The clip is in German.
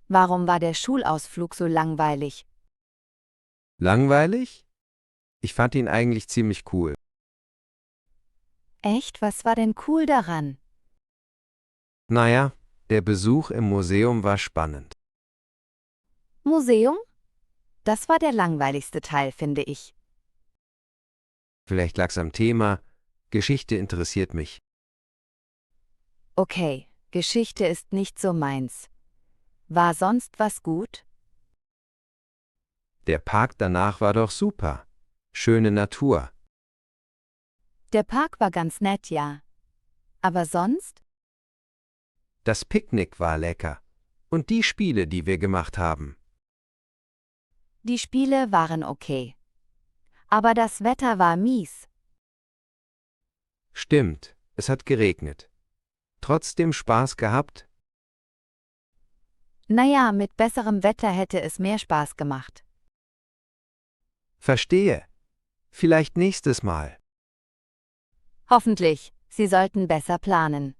Warum war der Schulausflug so langweilig? Langweilig? Ich fand ihn eigentlich ziemlich cool. Echt, was war denn cool daran? Naja, der Besuch im Museum war spannend. Museum? Das war der langweiligste Teil, finde ich. Vielleicht lag's am Thema. Geschichte interessiert mich. Okay, Geschichte ist nicht so meins. War sonst was gut? Der Park danach war doch super. Schöne Natur. Der Park war ganz nett, ja. Aber sonst? Das Picknick war lecker. Und die Spiele, die wir gemacht haben. Die Spiele waren okay. Aber das Wetter war mies. Stimmt, es hat geregnet. Trotzdem Spaß gehabt? Naja, mit besserem Wetter hätte es mehr Spaß gemacht. Verstehe. Vielleicht nächstes Mal. Hoffentlich, Sie sollten besser planen.